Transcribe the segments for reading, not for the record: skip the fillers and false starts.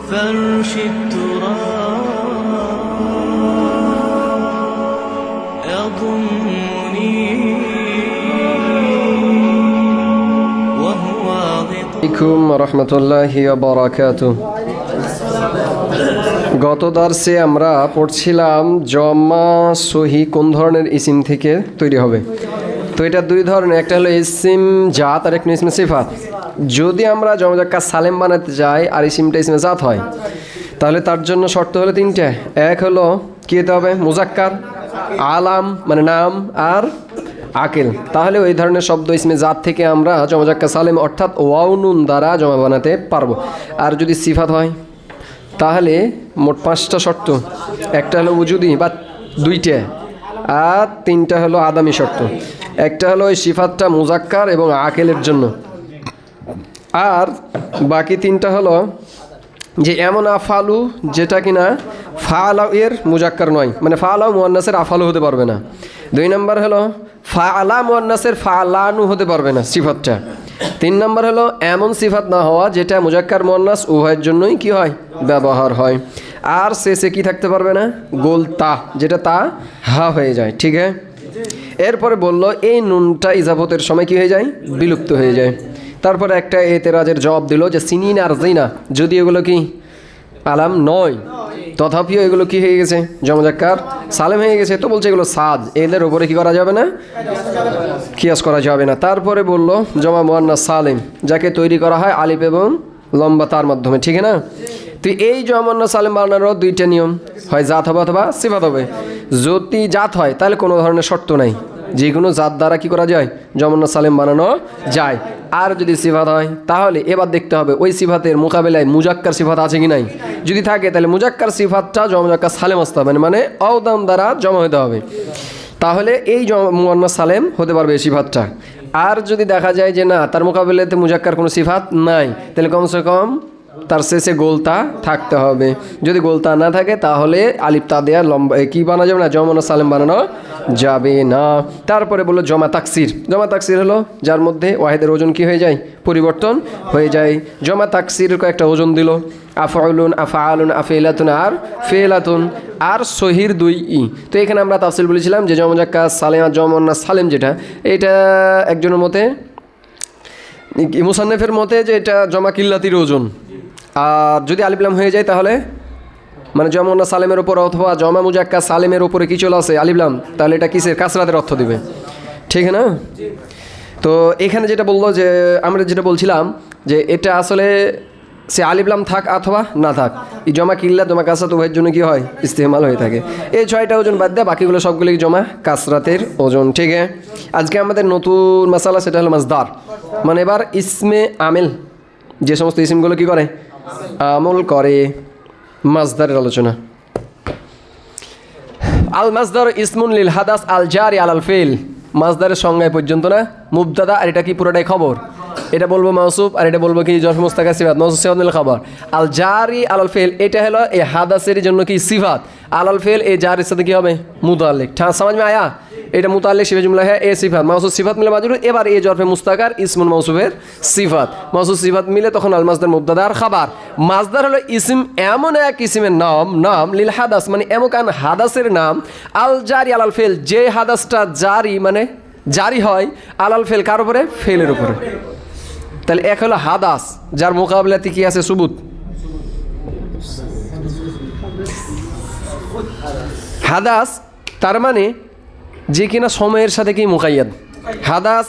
فرش التراب يضمني وهو عليكم ورحمة الله وبركاته। গত দার্সে আমরা পড়ছিলাম জমা সহি কোন ধরনের ইসিম থেকে তৈরি হবে। তো এটা দুই ধরনের, একটা হলো ইসিম জাত আর একটা ইসমে সিফাত। যদি আমরা জমা মুজাক্কার সালেম বানাতে যাই আর ইসিমটা ইসমে জাত হয়, তাহলে তার জন্য শর্ত হলো তিনটে। এক হলো কী হতে হবে? মুজাক্কার, আলাম মানে নাম, আর আকেল। তাহলে ওই ধরনের শব্দ ইসমে জাত থেকে আমরা জমা মুজাক্কার সালেম অর্থাৎ ওয়াও নুন দ্বারা জমা বানাতে পারবো। আর যদি সিফাত হয় তাহলে মোট 5টা শর্ত। একটা হলো উজুদি বা দুইটা, আর 3টা হলো আদামি শর্ত। একটা হলো ওই সিফাতটা মুজাক্কার এবং আকেলের জন্য, আর বাকি 3টা হলো যে এমন আফালু যেটা কিনা ফালাউ এর মুজাক্কার নয়, মানে ফালাউ মুয়ান্নাসের আফালু হতে পারবে না। 2 নম্বর হলো ফালা মুয়ান্নাসের ফালানু হতে পারবে না সিফাতটা। 3 নম্বর হলো এমন সিফাত না হওয়া যেটা মুজাক্কার মুয়ান্নাস উভয়ের জন্যই কি হয়? ব্যবহার হয়। আর শেষে কি থাকতে পারবে না? গোল তা, যেটা তা হা হয়ে যায়। ঠিক আছে, এরপরে বললো এই নুনটা ইজাফতের সময় কি হয়ে যায়? বিলুপ্ত হয়ে যায়। তারপরে একটা এতেরাজের জবাব দিল যে সিনিন আর জিনা, যদি এগুলো কি আলাম নয় তথাপিও এগুলো কি হয়ে গেছে? জমা মুজাক্কার সালেম হয়ে গেছে। তো বলছে এগুলো সাদ, এদের উপরে কি করা যাবে না? কিয়াস করা যাবে না। তারপরে বলল জমা মুয়ান্নাস সালেম যাকে তৈরি করা হয় আলিফ এবং লম্বা তার মাধ্যমে। ঠিক না? তো এই জমা মুয়ান্নাস সালেম বানানোরও 2টা নিয়ম, হয় জাত হবে অথবা সিফাত হবে। যদি জাত হয় তাহলে কোনো ধরনের শর্ত নাই, যে কোনো জাত দ্বারা কি করা যায়? জমা মুয়ান্নাস সালেম বানানো যায়। আর যদি সিফাত হয় তাহলে এবার দেখতে হবে ওই সিফাতের মোকাবেলায় মুজাক্কার সিফাত আছে কি নাই। যদি থাকে তাহলে মুজাক্কার সিফাতটা জমা মুজাক্কার সালেম আসতে হবে, মানে অওদাম দ্বারা জমা হতে হবে। তাহলে এই জমা মুয়ান্নাস সালেম হতে পারবে এই সিফাতটা। আর যদি দেখা যায় যে না, তার মোকাবেলাতে মুজাক্কার কোনো সিফাত নাই, তাহলে কমসে কম তার শেষে গোলতা থাকতে হবে। যদি গোলতা না থাকে তাহলে আলিফ তা দেয়া লম্বা কি বানানো যাবে না? জমা মুয়ান্নাস সালেম বানানো যাবে না। তারপরে বললো জমা তাকসির। জমা তাকসির হলো যার মধ্যে ওয়াহিদের ওজন কি হয়ে যায়? পরিবর্তন হয়ে যায়। জমা তাকসির কয়েকটা ওজন দিল, আফআলুন, আফআলুন, আফেলাতুন আর ফেলাতুন, আর সহির 2 ই। তো এখানে আমরা তাফসিল বলেছিলাম যে জমা মুজাক্কার সালেম আর জমা মুয়ান্নাস সালেম যেটা, এটা একজনের মতে মুসান্নেফের মতে যে এটা জমা কিল্লাতির ওজন। আর যদি আলিফ লাম হয়ে যায় তাহলে মানে জমা মুয়ান্নাস সালেমের উপর অথবা জমা মুজাক্কার সালেমের উপরে কি চলে আসে? আলিফ লাম, তাহলে এটা কিসের? কাসরাতের অর্থ দিবে। ঠিক না? তো এখানে যেটা বললো যে আমরা যেটা বলছিলাম যে এটা আসলে সে আলিফ লাম থাক অথবা না থাক, এই জমা কিল্লা জমা কাসরাত উভয়ের জন্য কি হয়? ইস্তেমাল হয়ে থাকে। এই 6টা ওজন বাদ দেয় বাকিগুলো সবগুলো জমা কাসরাতের ওজন। ঠিক আছে, আজকে আমাদের নতুন মাসালা সেটা হলো মাসদার, মানে এবার ইসমে আমেল, যে সমস্ত ইসমগুলো কি করে? আমল করে। মাসদারের আলোচনা। আল মাসদার ইসমুন লিল হাদাস আল জারি আলাল ফেল। মাসদারের সংজ্ঞায় পর্যন্ত না, মুবতাদা আর এটা কি পুরোটাই খবর। এটা বলবো মাউসুফ আর এটা বলবো কি জরফ মুস্তাকা সিফাত। মাউসুফ সিফাত নিল খবর। আল জারি আলাল ফেল এটা হলো এই হাদাসের জন্য কি সিফাত। আলাল ফেল এই জারির সাথে কি হবে? মুতাল্লিক। ঠিক समझ में आया? এটা মুতাল্লিক শিফে জুমলা হ্যাঁ, এ সিফাত মাউসুফ সিফাত মিলে মাজরুর। এবার এই জরফে মুস্তাকার ইসমুল মাউসুফের সিফাত, মাউসুফ সিফাত মিলে তখন আল মাসদার মুবতাদা আর খাবার। মাসদার হলো ইসম, এমন এক ইসমের নাম লিল হাদাস মানে এমকান হাদাসের নাম, আল জারি আলাল ফেল যে হাদাসটা জারি মানে জারি হয় আলাল ফেল কার উপরে? ফেলের উপরে। তাহলে এক হলো হাদাস যার মোকাবিলাতে কি আছে? সুবুত। হাদাস তার মানে যে কিনা সময়ের সাথে কি মুকাইয়াদ। হাদাস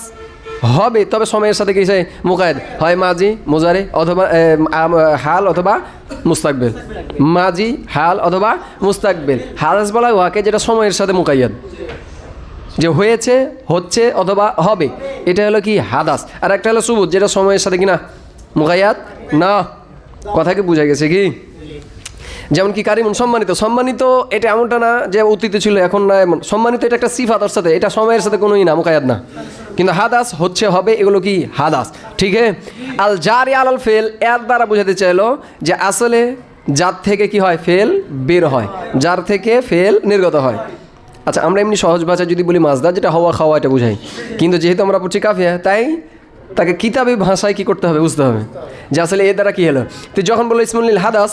হবে তবে সময়ের সাথে কি মুকাইয়াদ হয়? মাজি, মুজারে অথবা হাল অথবা মুস্তাকবিল। মাজি, হাল অথবা মুস্তাকবিল। হাদাস বলা হয় উহাকে যেটা সময়ের সাথে মুকাইয়াদ, যে হয়েছে, হচ্ছে অথবা হবে, এটা হলো কি হাদাস। আর একটা হলো সুবুত যেটা সময়ের সাথে কিনা মুকাইয়াদ না। কথা কি বোঝা গেছে কি? যেমন কি কারিমুন সম্মানিত। সম্মানিত এটা এমনটা না যে অতীতে ছিল এখন না, এমন সম্মানিত এটা একটা সিফাতের সাথে, এটা সময়ের সাথে কোনোই না, মুকাইয়াদ না। কিন্তু হাদাস হচ্ছে, হবে, এগুলো কি হাদাস। ঠিক আছে, আল জারি আলাল ফেল এর দ্বারা বোঝাতে চাইলো যে আসলে যার থেকে কি হয়? ফেল বের হয়, যার থেকে ফেল নির্গত হয়। আচ্ছা, আমরা এমনি সহজ ভাষায় যদি বলি মাসদার, যেটা হওয়া খাওয়া এটা বোঝাই, কিন্তু যেহেতু আমরা পড়ছি কাফিয়া তাই তাকে কিতাবি ভাষায় কি করতে হবে, বুঝতে হবে যে আসলে এ দ্বারা কী হলো। তো যখন বললো ইসমুল হাদাস,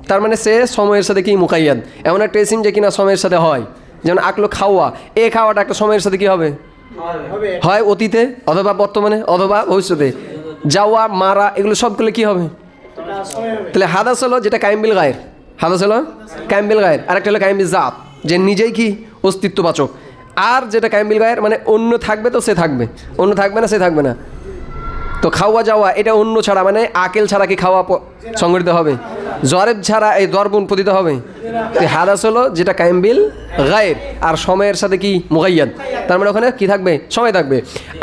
তার মানে সে সময়ের সাথে কি মুকাইয়াদ, এমন একটা ইসিম যে কিনা সময়ের সাথে হয়। যেমন আকলো খাওয়া, এ খাওয়াটা একটা সময়ের সাথে কি হবে, হয় অতীতে অথবা বর্তমানে অথবা ভবিষ্যতে। যাওয়া, মারা, এগুলো সবগুলো কি হবে। তাহলে হাদাস হলো যেটা কায়েমবিল গায়ের, হাদাস হলো কায়েমবিল গায়ের। আর একটা হলো কায়েমবিল জাত, যে নিজেই কি অস্তিত্ববাচক। আর যেটা কায়েমবিল গায়ের মানে অন্য থাকবে তো সে থাকবে, অন্য থাকবে না সে থাকবে না। তো খাওয়া যাওয়া এটা অন্য ছাড়া, মানে আকেল ছাড়া কি খাওয়া সংগঠিত হবে, জরেব ছাড়া এই দরবুন পতিত হবে। তো হাদাস হলো যেটা কায়েমবিল গায়ের আর সময়ের সাথে কি মুগাইয়াদ, তার মানে ওখানে কি থাকবে, সময় থাকবে।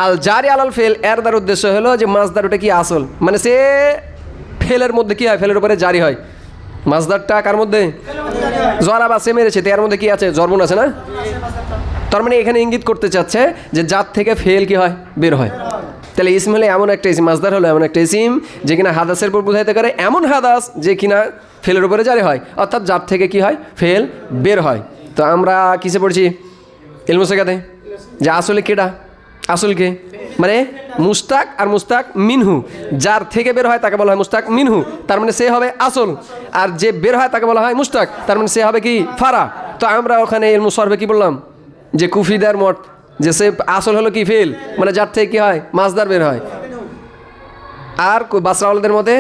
আল জারি আলাল ফেল, এর দ্বার উদ্দেশ্য হলো যে মাসদার ওটা কি আসল, মানে সে ফেলের মধ্যে কি হয়, ফেলের উপরে জারি হয়। মাসদারটা কার মধ্যে, জরা বা সে মেরেছে, তো এর মধ্যে কি আছে, জরবুন আছে না। তার মানে এখানে ইঙ্গিত করতে চাচ্ছে যে জাত থেকে ফেল কি হয়, বের হয়। তাহলে ইসম হলে এমন একটা ইসিম, মাসদার হলো এমন একটা ইসিম যে কিনা হাদাসের উপর বুঝাইতে পারে, এমন হাদাস যে কিনা ফেলের উপরে জারি হয়, অর্থাৎ জাত থেকে কি হয়, ফেল বের হয়। তো আমরা কিসে পড়ছি, ইলমু সেকাতে, যে আসলে কেডা, আসল কে, মানে মুস্তাক আর মুস্তাক মিনহু, যার থেকে বের হয় তাকে বলা হয় মুস্তাক মিনহু, তার মানে সে হবে আসল। আর যে বের হয় তাকে বলা হয় মুস্তাক, তার মানে সে হবে কি ফারা। তো আমরা ওখানে ইলমু সরফে কি বললাম, যে কুফিদার মত, যে সে আসল হলো কি ফেল, মানে যার থেকে কি হয় মাসদার বের হয়। আর বাসরাওয়ালাদের মতে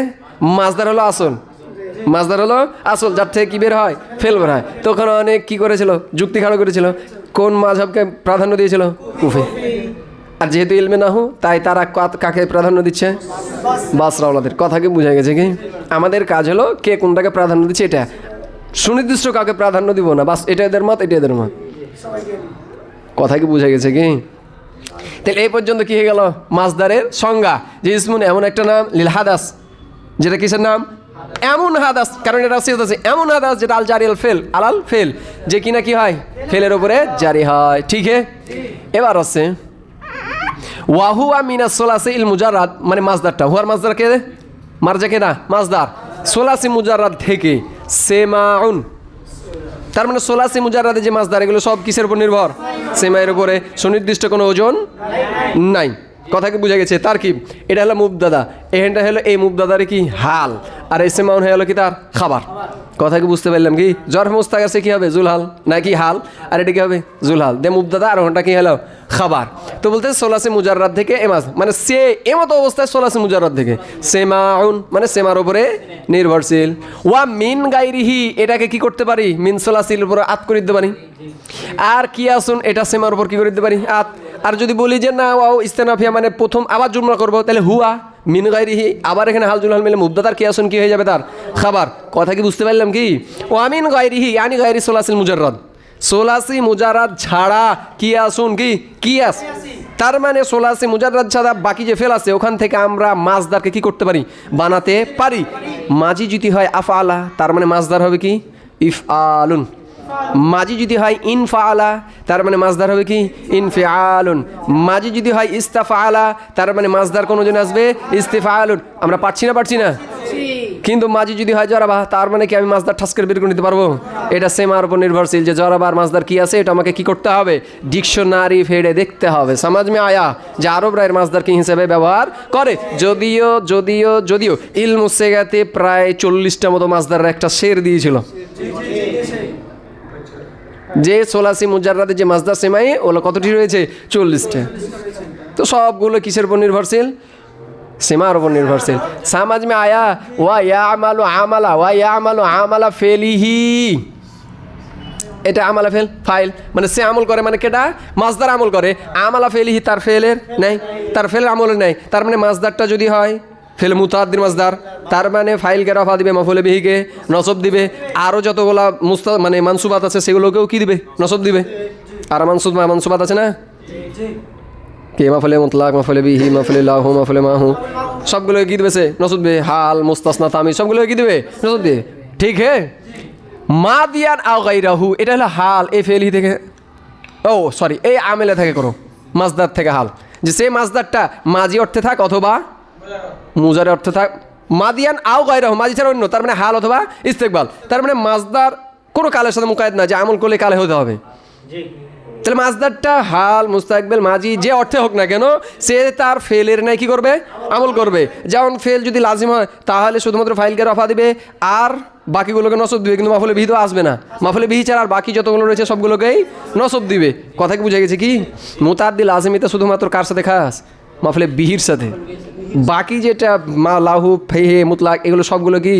মাসদার হলো আসল, মাসদার হলো আসল, যার থেকে কি বের হয়, ফেল বের হয়। তো ওখানে অনেক কি করেছিল, যুক্তি খাড়ো করেছিল, কোন মাযহাবকে প্রাধান্য দিয়েছিল, কুফি। আর যেহেতু ইলমে নাহু, তাই তারা কাকে প্রাধান্য দিচ্ছে, বাসরাওয়ালাদের। কথা কি বুঝা গেছে কি। আমাদের কাজ হলো কে কোনটাকে প্রাধান্য দিচ্ছে, এটা সুনির্দিষ্ট কাউকে প্রাধান্য দিব না, বাস এটা এদের মত, এটা এদের মত। কথা কি বুঝা গেছে কি। তাহলে এই পর্যন্ত কি হয়ে গেল, মাসদারের সংজ্ঞা, যে ইসমুন এমন একটা নাম, লিল হাদাস, যেটা কিসের নাম, এমন হাদাস, কারণ এটা সিফাত আছে, এমন হাদাস যেটা আল জারি আল ফেল, আলাল ফেল, যে কিনা কি হয়, ফেলের উপরে জারি হয়। ঠিক আছে, এবার আছে ওয়াহুয়া মিনাস সোলাসি ইল মুজাররাদ, মানে মাসদারটা, হুয়ার মাসদার কে, মারজা কে না, মাসদার সোলাসি মুজাররাদ থেকে সেমাউন, তার মানে সোলাসি মুজাররাদে যে মাসদার, এগুলো সব কিসের উপর নির্ভর, সেমায়ের উপরে, সুনির্দিষ্ট কোনো ওজন নাই। কথা কি বুঝা গেছে। তার কি, এটা হলো মুবদাদা, এখানটা হলো এই মুবদাদারে কি হাল, আর এই সেমাউন হয়ে গেলো কি তার খাবার। কথা কি বুঝতে পারলাম কি। জরফ মুস্তাক আছে কি হবে, জুলহাল নাকি হাল, আর এটা কি হবে জুলহাল, দে মুবদাদা, আর ওখানটা কি হলো খাবার। তো বলতে সোলাসি মুজাররাদ থেকে এমাস, মানে সে এমতো অবস্থায় সোলাসি মুজাররাদ থেকে সেমাউন, মানে সেমার উপরে নির্ভরশীল। ওয়া মিন গাইরিহি, এটাকে কি করতে পারি, মিন সোলাসির উপর আত করে দিতে পারি। আর কি আসুন, এটা সেমার উপর কি করে দিতে পারি, আত। আর যদি বলি যে না ওয়াও ইস্তেনাফিয়া, মানে প্রথম আবার জুমলা করবো, তাহলে হুয়া মিন গাইরিহি, আবার এখানে হাল জুলহাল মিলে মুবদাদার কি আসুন কি হয়ে যাবে, তার খাবার। কথা কি বুঝতে পারলাম কি। ওয়া মিন গাইরিহি আনি গাইরি সোলাসিল মুজাররাদ, সোলাসি মুজাররাদ ছাড়া কি আসুন কি কিয়াস, তার মানে সোলাসি মুজাররাদ ছাড়া বাকি যে ফেল আছে ওখান থেকে আমরা মাসদারকে কি করতে পারি, বানাতে পারি। মাজি যদি হয় আফআলা, তার মানে মাসদার হবে কি ইফআলুন। মাজি যদি হয় ইনফাআলা, তার মানে মাসদার হবে কি ইনফিআলুন। মাজি যদি হয় ইস্তাফআলা, তার মানে মাসদার কোন জন আসবে ইস্তিফআলুন। আমরা পারছি না, কিন্তু মাজি যদি হয় জরাবা, তার মানে কি আমি মাসদার ঠাস করে বের করে নিতে পারবো। এটা সেমার উপর নির্ভরশীল, যে জরাবার মাসদার কি আছে এটা আমাকে কি করতে হবে, ডিকশনারি ফেড়ে দেখতে হবে। সমাজ মে আয়া যে আরবরা এর মাসদার কি হিসেবে ব্যবহার করে। যদিও ইলমু সেগাতে প্রায় 40টা মতো মাসদার একটা শের দিয়েছিল, যে সোলাসি মুজাররাদে যে মাসদার সেমাই ওগুলো কতটি রয়েছে, 40টা। তো সবগুলো কিসের উপর নির্ভরশীল, সেমার উপর নির্ভরশীল। সমাজ মে আয়া ওয়া ইয়ামালু আমালা, ওয়া ইয়ামালু আমালা ফেলিহি, এটা আমালা ফেল ফাইল, মানে সে আমল করে, মানে কেটা মাসদার আমল করে। আমালা ফেলিহি, তার ফেলের নেই, তার ফেলের আমলের নেই। তার মানে মাসদারটা যদি হয় ফেল মুতাআদ্দির মাসদার, তার মানে ফাইলকে রফা দিবে, মাফুলে বিহিকে নসব দিবে, আরও যতগুলা মানে মানসুবাত আছে সেগুলোকেও কি দিবে, নসব দিবে। আর মানসুবাত আছে না, কে মাফলে মুতলাক, মাফলে বিহি, মাফলে লাহু, মাফলে মাহু, সবগুলো কি দিবে, সে নসব দিবে। হাল, মুস্তাসনা, তামিজ সবগুলো কি দিবে, নসব দিবে। ঠিক হে। মাদিয়ান আও গাইরাহু, এটা হলো হাল, এই ফেলহি থেকে, ও সরি এই আমেলে থেকে করো, মাসদার থেকে হাল, যে সেই মাসদারটা মাজি অর্থে থাক অথবা মুজারে অর্থে থাক। মাদিয়ান আও গাইরাহু, মাজি ছাড়া অন্য, তার মানে হাল অথবা ইস্তেকবাল। তার মানে মাসদার কোনো কালের সাথে মুকায়েদ না, যে আমল করলে কালে হতে হবে। তাহলে মাজদারটা হাল মুস্তাকবেল মাজি যে অর্থে হোক না কেন সে তার ফেলের নাই কি করবে আমল করবে। যেমন ফেল যদি লাজিম হয় তাহলে শুধুমাত্র ফাইলকে রফা দিবে আর বাকিগুলোকে নসব দিবে, কিন্তু মাফুলে বিহি তো আসবে না। মাফুলে বিহি ছাড়া আর বাকি যতগুলো রয়েছে সবগুলোকেই নসব দিবে। কথা কি বুঝে গেছে কি? মুতাদ্দি লাজিমিতে শুধুমাত্র কার সাথে খাস? মাফুলে বিহির সাথে। বাকি যেটা মা লাহু ফেহে মুতলাক এগুলো সবগুলো কি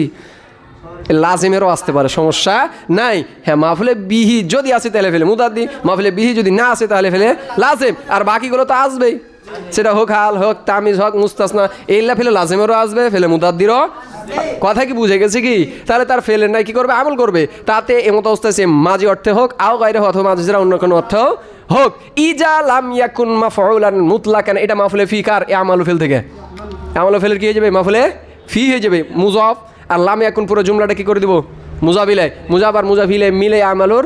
লাজিমেরও আসতে পারে, সমস্যা নাই। হ্যাঁ মাফুলে বিহি যদি আসে তাহলে ফেলে মুতাদ্দি, মাফুলে বিহি যদি না আসে তাহলে ফেলে লাজিম, আর বাকিগুলো তো আসবেই, সেটা হোক হাল হোক তামিজ হোক মুস্তাসনা, এইলা ফেলে লাজিমেরও আসবে, ফেলে মুতাদ্দিরও। কথা কি বুঝে গেছে কি? তাহলে তার ফেলের নাই কি করবে আমল করবে, তাতে এমত অবস্থায় সে মাঝি অর্থে হোক আও গায়রে অথবা মাঝিরা অন্য কোনো অর্থ হোক। ইজা লাম ইয়াকুন মাফউলান মুতলাকান, এটা মাফুলে ফি কার? এ আমালু ফেল থেকে। আমালু ফেলের কি হয়ে যাবে? মাফুলে ফি হয়ে যাবে মুজাফ, আর লাম ইয়াকুন পুরো জুমলাটা কি করে দিব? মুজাবিলে, মুজাব আর মুজাফিলে মিলে আমালুর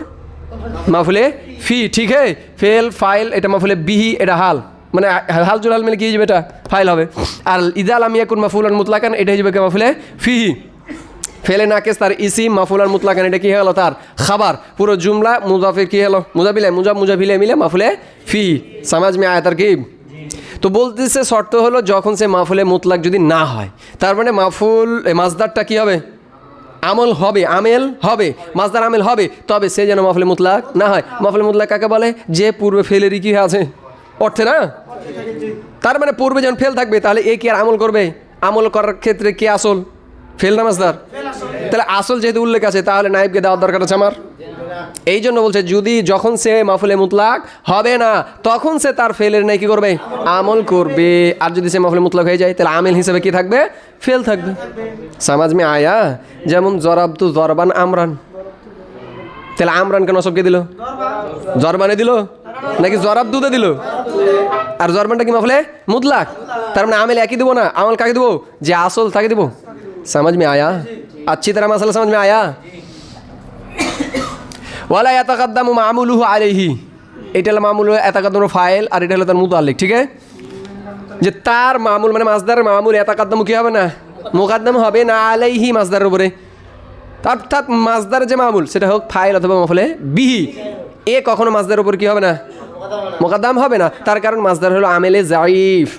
মাফুলে ফি। ঠিক है ফেল ফাইল এটা মাফুলে বিহি, এটা হাল মানে হাল জুল হাল মিলে কি হয়ে যাবে? এটা ফাইল হবে। আর ইজা লাম ইয়াকুন মাফউলান মুতলাকান এটা হয়ে যাবে কি মাফুলে ফি। ফেলে নাকেস তার ইসিম মাফুলান মুতলাকান এটা কি হলো? তার খাবার। পুরো জুমলা মুজাফির কি হলো? মুজাবিলে, মুজাব মুজাফিলে মিলে মাফুলে ফি। সমাজ মে আয়া তার কি? তো বলতেছে শর্ত হলো যখন সে মাফুলে মুতলাক যদি না হয়, তার মানে মাফুল মাজদারটা কি হবে? আমল হবে, আমেল হবে, মাজদার আমেল হবে, তবে সে যেন মাফুলে মুতলাক না হয়। মাফুলে মুতলাক কাকে বলে? যে পূর্বে ফেলেরই কি আছে অর্থে না, তার মানে পূর্বে যখন ফেল থাকবে তাহলে এ কি আর আমল করবে? আমল করার ক্ষেত্রে কে আসল? ফেল না মাজদার? তাহলে আসল যেহেতু উল্লেখ আছে তাহলে নাইবকে দেওয়ার দরকার আছে আমার। এই জন্য বলছে যদি যখন সে মাফুলে মুতলাক হবে না তখন সে তার ফেলের নাই কি করবে? আমল করবে। আর যদি সে মাফুলে মুতলাক হয়ে যায় তাহলে আমেল হিসেবে কি থাকবে? ফেল থাকবে। সমাজ মে আয়া যেমন জরাবতু জরবান আমরান, তাহলে আমরানকে নসবকে দিল? জরবানে দিল নাকি জরাবতুতে দিল? আর জরবানটা কি মাফুলে মুতলাক, তার মানে আমেল একই দিব না, আমল কাকে দিব? যে আসল তাকে দিব। समझ में आया? अच्छी तरह मसला समझ में आया? वाला यतक़द्दमु मामूलुहु अलैहि, এটা হলো মামুল ইয়াতাকাদ্দামু ফাইল আর এটা হলো তার মুতাল্লিক। ঠিক আছে, যে তার মামুল মানে মাজদারের মামুল ইয়াতাকাদ্দামু কি হবে না? মুকাদ্দাম হবে না আলাইহি মাজদারের উপরে, অর্থাৎ মাজদারের যে মামুল সেটা হোক ফাইল অথবা মাফুলে বিহি, এ কখনো মাজদারের উপর কি হবে না? মুকাদ্দাম হবে না। তার কারণ মাজদার হলো আমেলে জাইফ,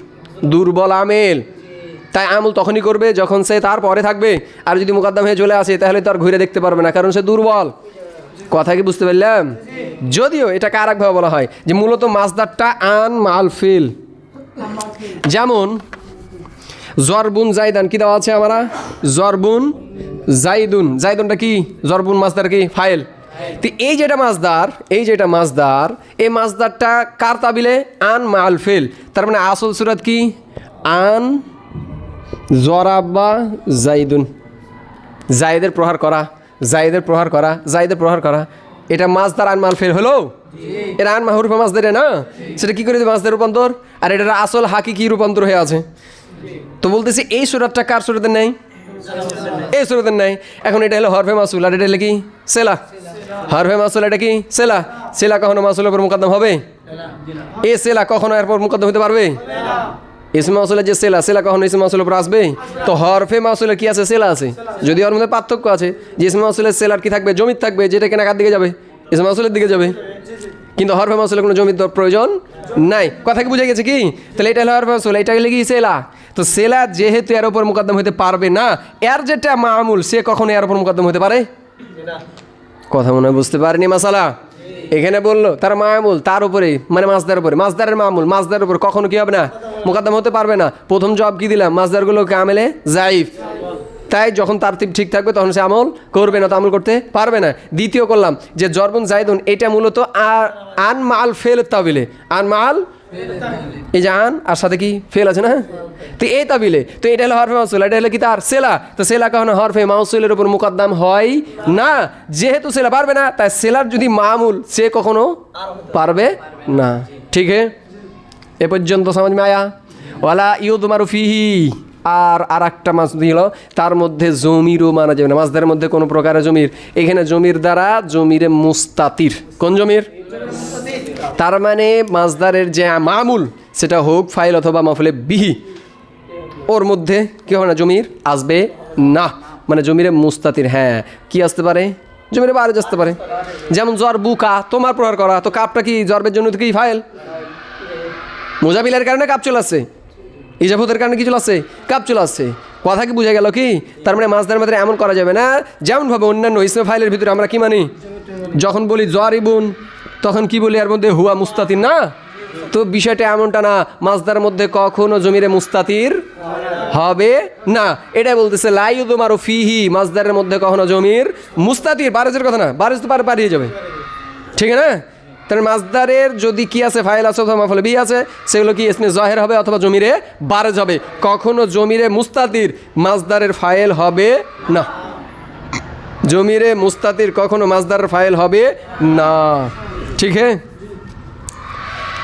দুর্বল আমেল, তাই আমল তখনই করবে যখন সে তার পরে থাকবে। আর যদি মুকাদ্দাম হয়ে চলে আসে তাহলে তো আর ঘুরে দেখতে পারবে না, কারণ সে দুর্বল। কথা কি বুঝতে পারলাম? যদিও এটাকে আর একভাবে বলা হয় যে মূলত মাজদারটা আন মাল ফিল। যেমন জরবুন জাইদান কি দেওয়া আছে আমরা? জরবুন জাইদুন, জাইদুনটা কি? জরবুন মাজদার কি? ফাইল। তো এই যেটা মাজদার, এই মাজদারটা কার তাবিলে? আন মাল ফিল। তার মানে আসল সুরাত কি? আন জরাবা জাইদুন, জাইদের প্রহার করা, জাইদের প্রহার করা, জাইদের প্রহার করা, এটা মাজদার আন মাল ফেল হলো। এটা আন মাহরুফে মাজদারে না, সেটা কি করে মাজদার রূপান্তর, আর এটা আসল হাকিকি রূপান্তর হয়ে আছে। তো বলতেছি এই সুরাতটা কার সুরাতের নেই? এই সুরাতের নেই। এখন এটা হলো হরফে মাসুল আর এটা হলো কি? সেলা। হরফে মাসুল এটা কি? সেলা। সেলা কখনো মাসুলের উপর মুকদ্দম হবে? এ সেলা কখনো এরপর মুকদ্দম হতে পারবে? ইসমে মাসুলের যে সেলা, সেলা কখনো ইসমে মাসুলের উপর আসবে? তো হরফে মাসুলের কি আছে? সেলা আছে। যদি ওর মধ্যে পার্থক্য আছে যে ইসমে মাসুলের সেলার কি থাকবে? জমির থাকবে, যেটা কেনা কার দিকে যাবে? ইসমে মাসুলের দিকে যাবে। কিন্তু হরফে মাসুলের কোনো জমির প্রয়োজন নাই। কথা কি বুঝে গেছে কি? তাহলে এটা হলো হরফে মাসুল, এটা হলে কি? সেলা। তো সেলা যেহেতু এর উপর মুকদ্দম হতে পারবে না, এর যেটা মামুল সে কখনো এর উপর মুকদ্দম হতে পারে? কথা মনে হয় বুঝতে পারেনি মাসালা। এখানে বললো তার মামুল তার উপরে মানে মাজদার উপরে, মাজদারের মামুল মাজদারের উপর কখনো কি হবে না? মুকদ্দম হতে পারবে না। প্রথম জবাব কি দিলাম? মাজদারগুলোকে আমেলে জাইফ, তাই যখন তারতিব ঠিক থাকবে তখন সে আমল করবে না, তো আমল করতে পারবে না। দ্বিতীয় করলাম যে জরবুন জাইদুন, এটা মূলত আন মাল ফেল তাবিলে, আন মাল এই যে আন আর সাথে কি ফেল আছে না, তো এই তাবিলে। তো এটা হলো হরফে মাউসুল, এটা হলো কি তার সেলা। তো সেলা কখনো হরফে মাউসুলের উপর মুকদ্দম হয় না, যেহেতু সেলা পারবে না তাই সেলার যদি মামুল সে কখনো পারবে না। ঠিক আছে, এ পর্যন্ত সমাজ মে আয়া? ওয়ালা ইউদমারু ফিহি, আর একটা মাছ দিল তার মধ্যে জমিরও মানা যাবে না। মাছদের মধ্যে কোনো প্রকারের জমির, এখানে জমির দ্বারা জমিরে মুস্তাতির। কোন জমির? তার মানে মাজদারের যে মামুল সেটা হোক ফাইল অথবা মাফুলে বিহি, ওর মধ্যে কি হবে না? জমির আসবে না, মানে জমিরে মুস্তাতির। হ্যাঁ কি আসতে পারে? জমিরে বারেজ আসতে পারে। যেমন জরবুকা তোমার প্রহার করা, তো কাপটা কি জরবের জন্য কি ফাইল? মুজাবিলের কারণে কাপ চলে আসছে, ইজাফতের কারণে কি চলে আসছে? কাপ চলে আসছে। কথা কি বুঝা গেল কি? তার মানে মাছদার মধ্যে এমন করা যাবে না যেমনভাবে অন্যান্য ইসমে ফাইলের ভিতরে আমরা কি মানি, যখন বলি জরিবুন তখন কি বলি এর মধ্যে হুয়া মুস্তাতির না, তো বিষয়টা এমনটা না, মাছদার মধ্যে কখনো জমিরে মুস্তাতির হবে না। এটাই বলতেছে লাইউদুমারু ফিহি, মাছদারের মধ্যে কখনো জমির মুস্তাতির, বারেজের কথা না, বারেজ তো পারিয়ে যাবে, ঠিক আছে না? তাহলে মাছদারের যদি কি আছে ফাইল আছে অথবা মাফুলে বি আছে, সেগুলো কি ইসমে জাহের হবে অথবা জমিরে বারেজ হবে, কখনো জমিরে মুস্তাতির মাছদারের ফাইল হবে না। জমিরে মুস্তাতির কখনো মাছদারের ফাইল হবে না, ঠিক হ্যাঁ।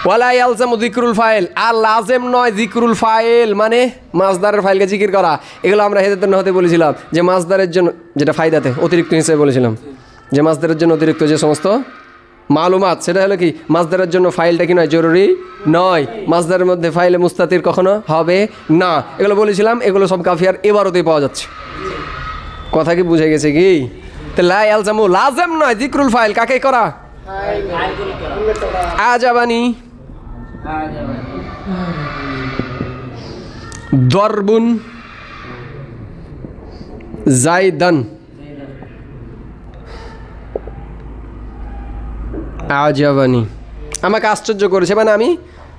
ওয়ালা ইয়ালজামু যিকরুল ফাইল, আর লাজেম নয় যিকরুল ফাইল, মানে মাছদারের ফাইলকে জিকির করা। এগুলো আমরা হেদায়েতুন নহতে বলেছিলাম যে মাছদারের জন্য, যেটা ফায়দাতে অতিরিক্ত হিসেবে বলেছিলাম যে মাছদারের জন্য অতিরিক্ত যে সমস্ত মালুমাত, সেটা হলো কি মাছদারের জন্য ফাইলটা কি নয়, জরুরি নয়। মাছদারের মধ্যে ফাইলে মুস্তাতির কখনো হবে না, এগুলো বলেছিলাম। এগুলো সব কাফিয়ার এবারতেই পাওয়া যাচ্ছে। কথা কি বুঝে গেছে কি? তো লা ইয়ালজামু লাজেম নয় যিকরুল ফাইল, কাকে করা? আজাবানি, দরবুন, জাইদান, আজাবানি, আমাকে আশ্চর্য করেছে, মানে আমি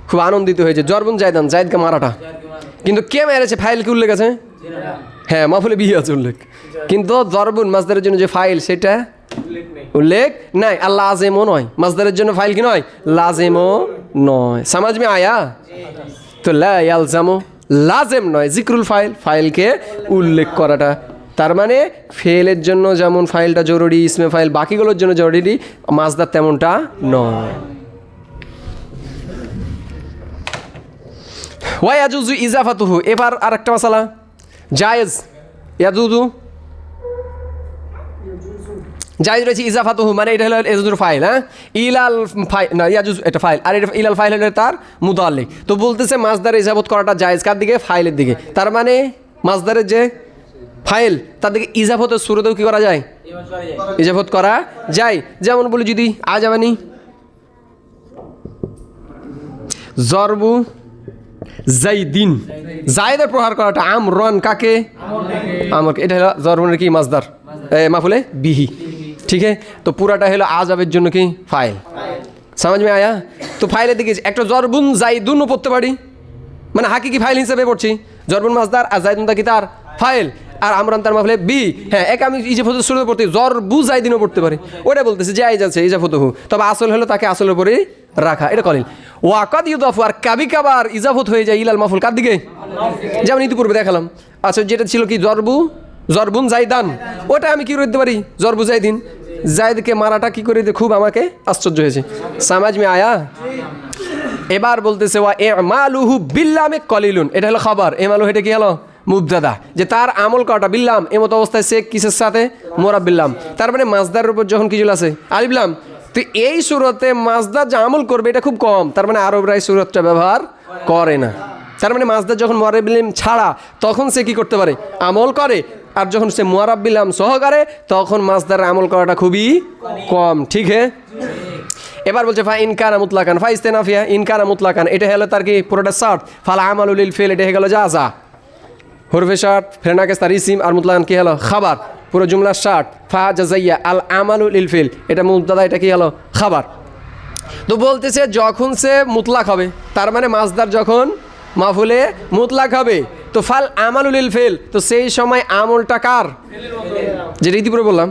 খুব আনন্দিত হয়েছে। জরবুন জাইদান, জাইদকে মারাটা, কিন্তু কে মেরেছে ফাইল কি উল্লেখ আছে? হ্যাঁ, মাফুলে বিহি আছে উল্লেখ, কিন্তু জরবুন মাছদারের জন্য যে ফাইল সেটা উল্লেখ নাই। আর লাজেমও নয়, মাছদারের জন্য ফাইল কি নয়, লাজেমও নয়। সমাজ মে আয়া? তো লা ইয়ালজামু লাজেম নয় যিকরুল ফাইল, ফাইলকে উল্লেখ করাটা। তার মানে ফেলের জন্য যেমন ফাইলটা জরুরি, ইসমে ফাইল বাকিগুলোর জন্য জরুরি, মাছদার তেমনটা নয়। ওয়া ইয়াজুজু ইজাফাতুহু, এবার আরেকটা মাসালা, জায়েজ ইয়াজুজু জায়েজ রয়েছে ইজাফাতুহু, মানে এটা হলো ইয়াজুজুর ফাইল। হ্যাঁ, ইলাল ফাইল না, ইয়াজুজ এটা ফাইল, আর এটা ইলাল ফাইল হলো তার মুতাআল্লিক। তো বলতেছে মাছদারে ইজাফত করাটা জায়েজ কার দিকে? ফাইলের দিকে। তার মানে মাছদারের যে ফাইল তার দিকে ইজাফতের শুরুতেও কি করা যায়? ইজাফত করা যায়। যেমন বলি যদি আজাবানি, জরবু জাইদিন, জায়েদের প্রহার করাটা, আমরন কাকে? আমাকে, এটা হলো জরবুনের কি মাছদার, মাফুলে বিহি, ঠিক আছে। তো পুরাটা হলো আজাবের জন্য কি ফাইল। সমাজ মে আয়া? তো ফাইলের দিকে একটা জরবুন জাইদুনও পড়তে পারি, মানে হাকিকি ফাইল হিসেবে পড়ছি। জরবুন মাছদার আর জাইদুন তা কি তার ফাইল, আর আমরান তার মাফুলে বি। হ্যাঁ, এক আমি ইজাফতের শুরুতে পড়তে জরবু জাইদিনও পড়তে পারি, ওটা বলতেছে জায়েজ আছে ইজাফতহু, তবে আসল হলো তাকে আসলের উপরেই রাখা, এটা কলিল। ওয়াকাদ ইউদাফু, আর কাবি কাবার ইজাফত হয়ে যায় ইলাল মাফুল কার দিকে? যেমন ইতিপূর্বে দেখালাম। আচ্ছা, যেটা ছিল কি জরবুন জাইদান, ওটা আমি কি করে দিতে পারি? জরবু জাইদিন, জাইদকে মারাটা কি করে দিতে খুব আমাকে আশ্চর্য হয়েছে। সমাজ মে আয়া? এবার বলতেছে ওয়া ইমালুহু বিল্লামে কলিলুন, এটা হলো খবর। ইমালুহু এটা কি হলো? মুবতাদা, যে তার আমল করাটা বিল্লাম এমত অবস্থায় সে কিসের সাথে? মুরাব্বিল্লাম। তার মানে মাছদারের উপর যখন কি চলে আসে আলিফলাম, তো এই সুরতে মাছদার যে আমল করবে এটা খুব কম। তার মানে আরবরা এই সুরতটা ব্যবহার করে না। তার মানে মাছদার যখন মুরাব্বিল্লাম ছাড়া তখন সে কি করতে পারে? আমল করে। আর যখন সে মুরাব্বিল্লাম সহকারে তখন মাছদারের আমল করাটা খুবই কম, ঠিক হ্যাঁ। এবার বলছে ফা ইনকানা মুতলাকান, ফা ইস্তেনাফিয়া ইনকানা মুতলাকান, এটা হলো তার কি পুরোটা শর্ত। ফাল আমালুল লিল ফিল, এটা হয়ে গেল যা যা হরফে শর্ত, ফেরনাকে তার ইসিম, আর মুতলাকান কি হলো? খাবার। পুরো জুমলা শর্ত। ফা জাযাইয়া আল আমালুল লিল ফিল, এটা মুবতাদা, এটা কি হলো? খাবার। তো বলতেছে যখন সে মুতলাক হবে, তার মানে মাছদার যখন মাফুলে মুতলাক হবে, তো ফাল আমালুল লিল ফিল, তো সেই সময় আমলটা কার? যেটা ইতিপূর্বে বললাম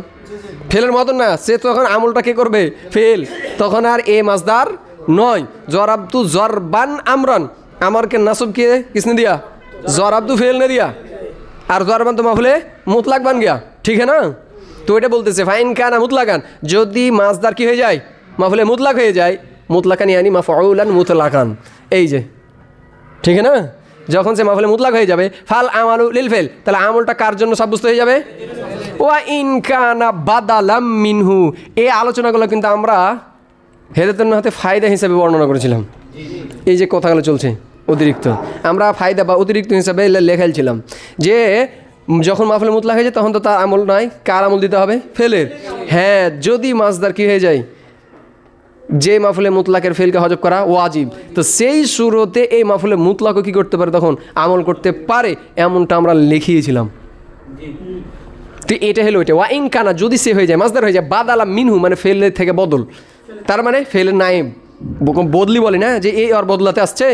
ফেলের মতন না, সে তখন আমলটা কে করবে? ফেল। তখন আর এ মাছদার নয়। জরাবতু জরবান আমরান, আমারকে নাসব কে কিসনে দিয়া? জরাবতু ফেল ने दिया, আর জরবান তো মাফুলে মুতলাক বান গিয়া, ঠিক है ना। তো এটা বলতেছে ফাইন কানা মুতলাকান, যদি মাছদার কি হয়ে যায়? মাফুলে মুতলাক হয়ে যায়। মুতলাকান ইয়ানি মাফউলান মুতলাকান, এই যে, ঠিক है ना। যখন সে মাফুলে মুতলাক হয়ে যাবে, ফাল আমালু লিল ফেল, তাহলে আমলটা কার জন্য সাব্যস্ত হয়ে যাবে? ওয়া ইন কানা বাদালাম মিনহু। এই আলোচনাগুলো কিন্তু আমরা হেদায়েতুন নহতে ফায়দা হিসেবে বর্ণনা করেছিলাম। এই যে কথাগুলো চলছে অতিরিক্ত, আমরা ফায়দা বা অতিরিক্ত হিসাবে লেখাইছিলাম যে যখন মাফুলে মুতলাক হয়ে যায় তখন তো তার আমল নাই, কার আমল দিতে হবে? ফেলের। হ্যাঁ, যদি মাসদার কি হয়ে যায়, যে মাফুলে মুতলাকের ফেলকে হজব করা ওয়াজিব, তো সেই সুরতে এই মাফুলে মুতলাকও কি করতে পারে? তখন আমল করতে পারে, এমনটা আমরা লিখিয়েছিলাম। তো এটা হলো এটা, ওয়া ইন কানা, যদি সে হয়ে যায় মাসদার হয়ে যায় বাদালা মিনহু, মানে ফেলের থেকে বদল, তার মানে ফেলের নায়েব, বদলি বলে না যে এই আর বদলাতে আসছে,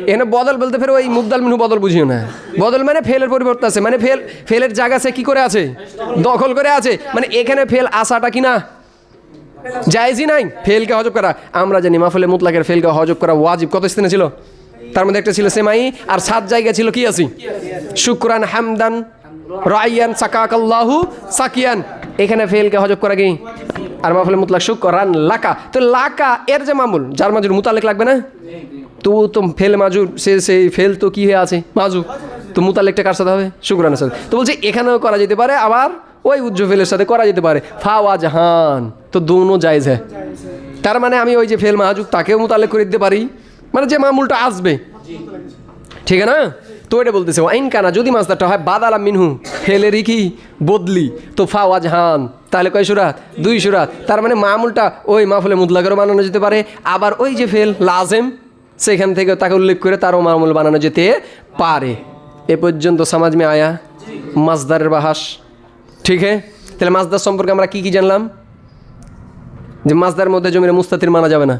এখানে বদল বলতে ফের ওই মুবদাল মিনহু বদল বুঝিও না। বদল মানে ফেলের পরিবর্তন আছে, মানে ফেলের জায়গা সে কি করে আছে? দখল করে আছে। মানে এখানে ফেল আসাটা কি না জায়েজই নাই, ফেলকে হজব করা। আমরা জানি মাফুলে মুতলাকের ফেলকে হজব করা ওয়াজিব কত স্থানে ছিল? তার মধ্যে একটা ছিল সেমাই, আর 7 জায়গা ছিল কি আছে? শুকরান, হামদান, রাইয়ান, সাকাকাল্লাহু সাকিয়ান। এখানে ফেলকে হজব করা কি? আর মাফুলে মুতলাক শুকরান লাকা। তো লাকা এর যে মামুল, যার মাজুর মুতালেক লাগবে না? তো ফেল মাজুর, সেই ফেল তো কি হয়ে আছে? মাজু। তো মুতালেকটা কার সাথে হবে? শুকরানের সাথে। তো বলছে এখানেও করা যেতে পারে, আবার ওই উজ্জ ফেলের সাথে করা যেতে পারে। ফাওয়াজহান, তো দোনো জায়েজ হ্যাঁ। তার মানে আমি ওই যে ফেল মাহাজুব তাকেও মুতালেক করে দিতে পারি, মানে যে মামুলটা আসবে, ঠিক আছে না? তো এটা বলতেছে ওয়াইন কানা, যদি মাসদারটা হয় বাদালা মিনহু, ফেলেরই কি বদলি, তো ফাওয়াজহান, তাহলে কয় সুরাত? 2 সুরাত। তার মানে মামুলটা ওই মাফুলে মুতলাকেরও বানানো যেতে পারে, আবার ওই যে ফেল লাজেম সেখান থেকে তাকে উল্লেখ করে তারও মামুল বানানো যেতে পারে। এ পর্যন্ত সমাজ মে আয়া মাসদারের বাহাস, ঠিক হ্যাঁ? তাহলে মাসদার সম্পর্কে আমরা কি জানলাম? যে মাসদার মধ্যে জমির মুস্তাতির মানা যাবে না,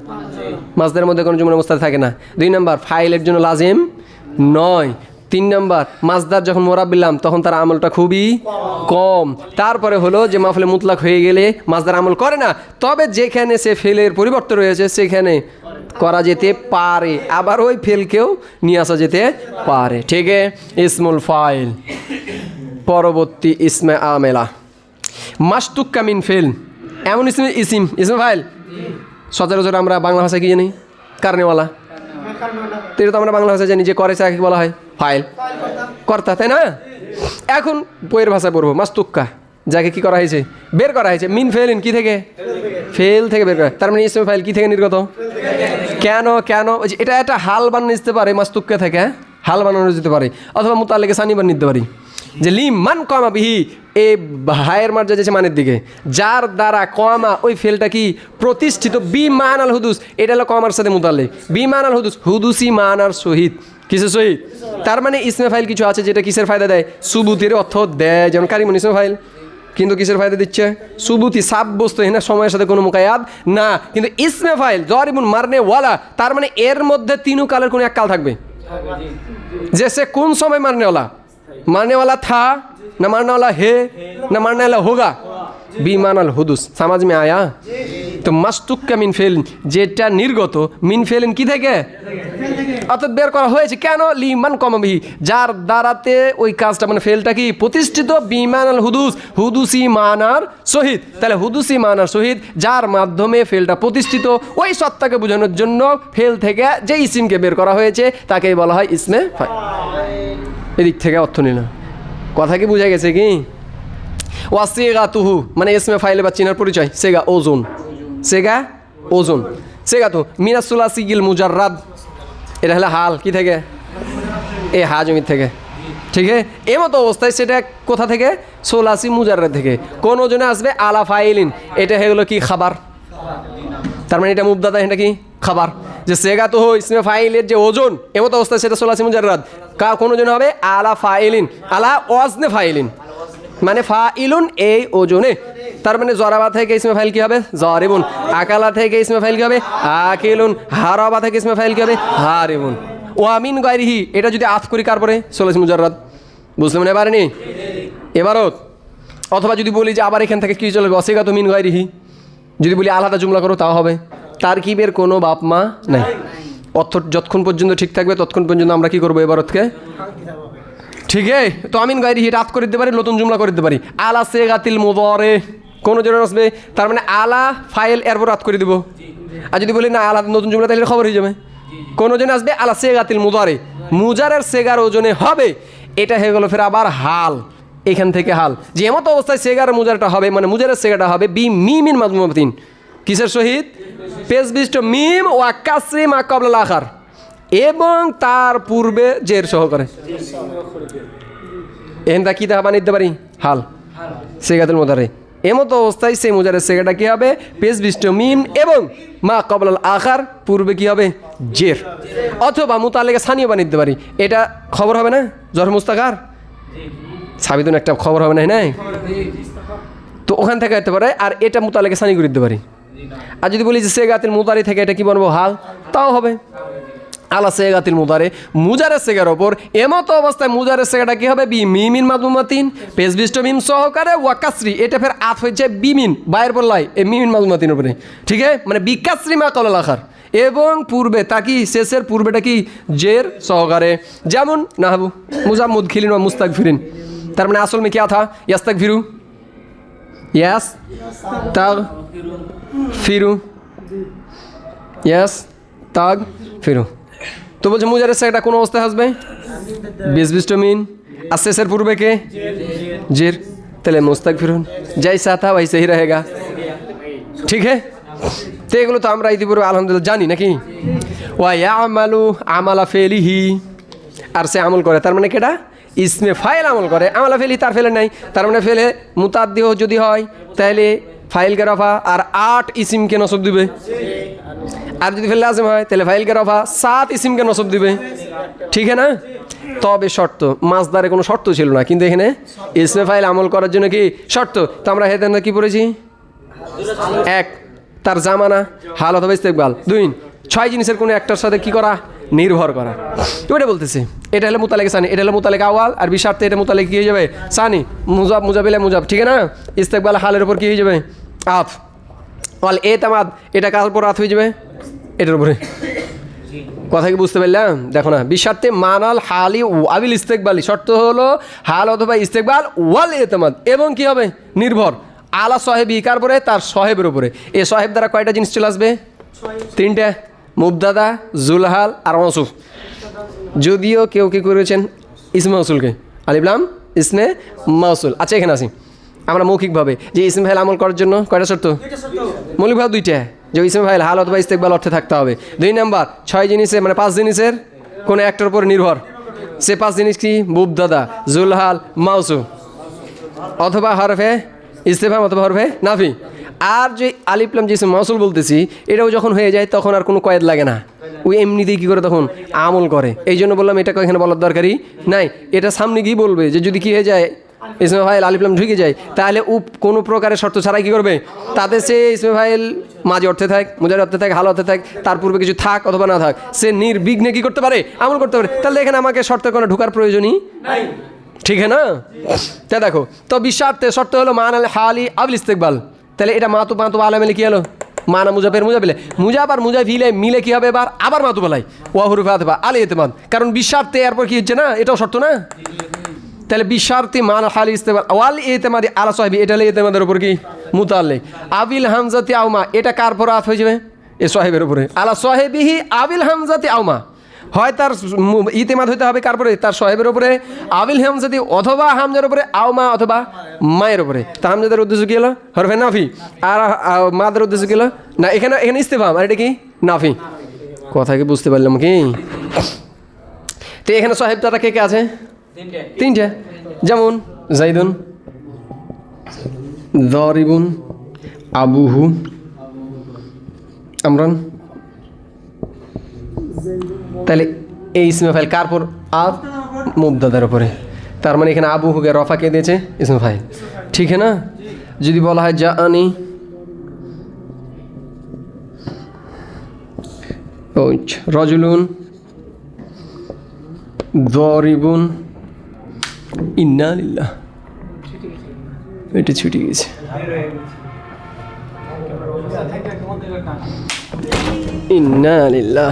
মাসদারের মধ্যে কোনো জমির মুস্তাতির থাকে না। 2 নম্বর, ফাইলের জন্য লাজিম নয়। 3 নম্বর, মাসদার যখন মোরাব্বিলাম তখন তার আমলটা খুবই কম। তারপরে হলো যে মাফুলে মুতলাক হয়ে গেলে মাসদার আমল করে না, তবে যেখানে সে ফেলের পরিবর্তন রয়েছে সেখানে করা যেতে পারে, আবার ওই ফেলকেও নিয়ে আসা যেতে পারে, ঠিক আছে? ইসমুল ফাইল। পরবর্তী ইসমে আমেলা, মাসতুক্কা মিন ফেল, এমন ইসিম ফাইল সচরাচর আমরা বাংলা ভাষায় কি জানি? কারণেওয়ালা। তো এটা তো আমরা বাংলা ভাষায় জানি যে করেছে একে বলা হয় ফাইল, কর্তা, তাই না? এখন বইয়ের ভাষায় পড়বো মাসতুক্কা, যাকে কি করা হয়েছে? বের করা হয়েছে। মিন ফেলিন, কি থেকে? ফেল থেকে বের করা। তার মানে ইসমে ফাইল কি থেকে নির্গত? কেন? এটা একটা হাল বানানো যেতে পারে মাসতুক্কা থেকে, হাল বানানো যেতে পারে, অথবা মুতাল্লিকে সানি বানিয়ে নিতে পারি। যে লিমান কমা বিহি, এ হায়ের মার্জা যাচ্ছে মানের দিকে, যার দ্বারা কমা ওই ফেলটা কি প্রতিষ্ঠিত, বি মান আল হুদুস, এটা হলো কমার সাথে মুতাল্লিক। বি মান আল হুদুস, হুদুসি মান আর শহীদ, কিসের শহীদ? তার মানে ইসমে ফাইল কিছু আছে যেটা কিসের ফায়দা দেয়? সুবুতির অর্থ দেয়, যেমন কারিমুন ইসমে ফাইল, কিন্তু কিসের ফায়দা দিচ্ছে? সুবুতি, সাব্যস্ত, হ্যাঁ, সময়ের সাথে কোনো মুকায়াদ না। কিন্তু ইসমে ফাইল জরিবুন মারনে ওয়ালা, তার মানে এর মধ্যে 3 কালের কোনো এক কাল থাকবে, যে সে কোন সময় মারনেওয়ালা, मारने था ना मारने वाला है ना मारने वाला होगा, बीमानाल हुदुस। समझ में आया? तो मास्तुक्का मिन फेल, जेटा निर्गत मिन फेलिन কি থেকে? অর্থাৎ বের করা হয়েছে কেন? লিমান কমাবি, যার দ্বারাতে ওই কাজটা মানে ফেলটা কি প্রতিষ্ঠিত, বিমানাল হুদুস, হুদুসি মানার সহিত। তাহলে হুদুসি মানার সহিত, যার মাধ্যমে ফেলটা প্রতিষ্ঠিত, ওই সত্তাকে বোঝানোর জন্য ফেল থেকে যে ইসিমকে বের করা হয়েছে তাকেই বলা হয় ইসমে ফাইল। এদিক থেকে অর্থ নিল, কথা কি বোঝা গেছে কি? ওয়াসিগা তুহু মানে ইসমে ফাইলে বা চিনার পরিচয়, সেগা ওজন, সেগা ওজন, সেগা তো মিনাসুলাসি গিল মুজাররাদ, এটা হলো হাল কি থেকে? এ হা জমির থেকে, ঠিক আছে? এ মতো অবস্থায় সেটা কোথা থেকে? সোলাসি মুজাররাদ থেকে। কোন ওজনে আসবে? আলা ফাইলিন, এটা হয়ে গেলো কি? খাবার। তার মানে এটা মুবদাদা, এটা কি? খাবার। যে সেগা তো ইসমে ফাইলের যে ওজন এমত অবস্থায় সেটা সোলাসি মুজাররাদ, কোন ওজনে হবে? আলা ফাইলিন, আলা ওয়াজনে ফাইলিন, মানে ফাইলুন এই ওজনে। তার মানে জরাবা থেকে ইসমে ফাইল কি হবে? জরিবুন। আকালা থেকে ইসমে ফাইল কি হবে? আকিলুন। হারাবা থেকে ইসমে ফাইল কি হবে? হারিবুন। ওয়ামিন গায়রিহি, এটা যদি আফ করি কার পরে? সোলাসি মুজাররাদ। বুঝতে মনে পারেনি? এবারও অথবা যদি বলি যে আবার এখান থেকে কি চলে গেছে? অসিগা তো মিন গায়রিহি, যদি বলি আলাদা জুমলা করো তাও হবে। তারকিবের কোনো বাপ মা নাই, অর্থ যতক্ষণ পর্যন্ত ঠিক থাকবে ততক্ষণ পর্যন্ত আমরা কি করবো এবারতকে, ঠিক আছে? তো আমিন গায়রি রাত করে দিতে পারি, নতুন জুমলা করে দিতে পারি। আলা সেগাতিল মুদারে, কোনো জন আসবে, তার মানে আলা ফাইল এরপর রাত করে দিব। আর যদি বলি না আলা নতুন জুমলা, তাহলে খবর হয়ে যাবে। কোনো জন আসবে আলা সেগাতিল মুদারে, মুজারের সেগার ওজনে হবে, এটা হয়ে গেল ফের আবার হাল। এখান থেকে হাল, যে এমত অবস্থায় সেগার মুজারটা হবে, মানে মুজারের সেগাটা হবে বি মিমিন মাজমুমাতিন, কিসের সহিত? পেশবিষ্ট মিম ও কাসরি মা ক্বাবলাল আখার, এবং তার পূর্বে জের সহকারে। এখানটা কী দেখা বানিয়ে দিতে পারি? হাল সেগাতুল মুদারে। এমতো অবস্থায় সেই মুজারের সেগাটা কী হবে? পেশ বিষ্ট মিম এবং মা কবলাল আখার পূর্বে কী হবে? জের। অথবা মুতালেকে সানিও বানিয়ে দিতে পারি। এটা খবর হবে না? জর মুস্তাকার সাবিতুন একটা খবর হবে না, নাই? তো ওখান থেকে হতে পারে। আর এটা মুতালেকে সানি করে দিতে পারি। আর যদি বলি যে সেগাতিল মুদারি থেকে এটা কি বানবো? হাল, তাও হবে। আলা সেগাতিল মুদারে, মুজারের সেগার ওপর এমতো অবস্থায় মুজারের সেগাটা কি হবে? বি মিমিন মাদমুমাতিন পেশ বিষ্ট মিম সহকারে ওয়াকাসরি। এটা ফের আত হয়েছে বিমিন বাইরের বললাই এই মিমিন মাদমুমাতিন উপরে, ঠিক আছে? মানে বিকাসরি মা কলাল আখার এবং পূর্বে তা কি শেষের পূর্বেটা কি জের সহকারে। যেমন নাহাবু মুজাম্মুদ খিলিন ও মুস্তাক ফিরিন, তার মানে আসল মে क्या था? ইয়াস্তাক ফিরু, ইয়াস তাগ ফিরু, ইয়াস তাগ ফিরু। তো বলছে মুজারের সেটা কোন অবস্থায় আসবে? বেশ বিষ্ট মিন আর শেষের পূর্বে কে? জের। তাহলে মুস্তাক ফিরুন जैसा था वैसे ही रहेगा, ঠিক है? তো এগুলো তো আমরা ইতিপূর্বে আলহামদুলিল্লাহ জানি নাকি? ওয়া ইয়ামালু আমালা ফেলিহি, আর সে আমল করে, তার মানে কেটা? ইসমে ফাইল আমল করে। আমালা ফেলি তার ফেলে নাই, তার মানে ফেলে মুতাদ্দিও যদি হয় তাহলে ফাইলকে রফা আর 8 ইসিমকে নসব দিবে। আর যদি ফেলে লাজিম হয় তাহলে ফাইলকে রফা 7 ইসিমকে নসব দিবে, ঠিক है না? তবে শর্ত, মাসদারে কোনো শর্ত ছিল না, কিন্তু এখানে ইসমে ফাইল আমল করার জন্য কি শর্ত? তো আমরা হেদান কি পড়েছি? 1 তার জামানা হাল অথবা ইস্তেকবাল, 2 6 জিনিসের কোনো একটার সাথে কি করা? নির্ভর করা। তো এটা বলতেছে এটা হলো মুতালেকে সানি, এটা হলো মুতালেকে আওয়াল, আর বিশার্তে এটা মুতালেকে কি হয়ে যাবে? সানি। মুজাব মুজাবিলে মুজাব, ঠিক আছে না? ইস্তেকবাল হালের উপর কি হয়ে যাবে? আফ। ওয়াল এতামাদ এটা কার উপর আত হয়ে যাবে? এটার উপরে। কথা কি বুঝতে পারলাম? দেখো না, বিশার্তে মানাল হালি ওয়াবিল ইস্তেকবালি, শর্ত হলো হাল অথবা ইস্তেকবাল ওয়াল এতামাদ এবং কি হবে? নির্ভর। আলা সাহেবি কার উপরে? তার সাহেবের উপরে। এ সাহেব দ্বারা কয়টা জিনিস চলে আসবে? 3টে, মুবদাদা, জুলহাল আর মৌসুফ। যদিও কেউ কি করেছেন ইসমে মৌসুলকে আলিফলাম ইসমে মৌসুল। আচ্ছা এখানে আসি আমরা মৌখিকভাবে যে ইসমে ফাইল আমল করার জন্য কয়টা শর্ত? মৌলিকভাবে 2টা, যে ইসমে ফাইল হাল অথবা ইস্তেকবাল অর্থে থাকতে হবে। 2 নাম্বার 6 জিনিসের মানে 5 জিনিসের কোনো একটার উপর নির্ভর। সে 5 জিনিস কি? মুবদাদা, জুলহাল, মৌসুফ অথবা হরফে ইস্তেফাম অথবা হরফে নাফি। আর যে আলিফলাম যে মৌসুল বলতেছি এটাও যখন হয়ে যায় তখন আর কোনো কয়েদ লাগে না, ওই এমনিতেই কী করে তখন আমল করে। এই জন্য বললাম এটা এখানে বলার দরকারই নাই। এটা সামনে গিয়ে বলবে যে যদি কী হয়ে যায় ইসমে ফাইল আলিফলাম ঢুকে যায় তাহলে কোনো প্রকারের শর্ত ছাড়াই কী করবে? তাদের সে ইসমে ফাইল মাঝে অর্থে থাক, মুজার অর্থে থাক, হাল অর্থে থাক, তার পূর্বে কিছু থাক অথবা না থাক, সে নির্বিঘ্নে কী করতে পারে? আমল করতে পারে। তাহলে এখানে আমাকে শর্তের কোনো ঢুকার প্রয়োজনই নাই, ঠিক है না? তা দেখো তো বিশার্তে শর্ত হলো মান আল হালি আবিল ইস্তেকবাল। তাহলে এটা মাতু মাতু আলা মিলে কী হলো? মানা মুজাফের মুজাবিলে মুজাব আর মুজাফিলে মিলে কী হবে? এবার আবার মাতু বলাই ওয়া হুরুফে আতফা আলে এতেমাদ, কারণ বিশার্তে এরপর কী হচ্ছে না? এটাও শর্ত না? তাহলে বিশার্তে মান হালি ইস্তেকবাল ওয়াল এতেমাদি আলা সাহেবি, এটা হলে এতেমাদের উপর কি? মুতাল্লিক। আবিল হামজাতি আউমা এটা কার পর আত হয়ে যাবে? এ সাহেবের উপরে। আলা সাহেবিহি আবিল হামজাতি আউমা, হয় তার ইতেমাদ হইতে হবে কার পরে? তার সাহেবের উপরে, আবিল হামজাতি অথবা হামজার উপরে, আউমা অথবা মায়ের উপরে। তা হামজাদের উদ্দেশ্য কী হলো? হরফে নাফি। আর মাদের উদ্দেশ্য কী হলো? না এখানে ইস্তেফাম, আর এটা কি? নাফি। কথা কি বুঝতে পারলাম কি? তো এখানে সাহেব তারা কে কে আছে? 3টে। যেমন জাইদুন, দরিবুন, আবুহু, আমরান। তাহলে এই ইসমে ফাইল কার পর? আব মুবদাদার উপরে। তার মানে এখানে আবু হুকে রফা কে দিয়েছে? ইসমে ফাইল, ঠিক है না? যদি বলা হয় যা আনি রজুলুন, দরিবুন, ইন্না লিল্লাহ, এটা ছুটে গেছে। ইন্না লিল্লাহ।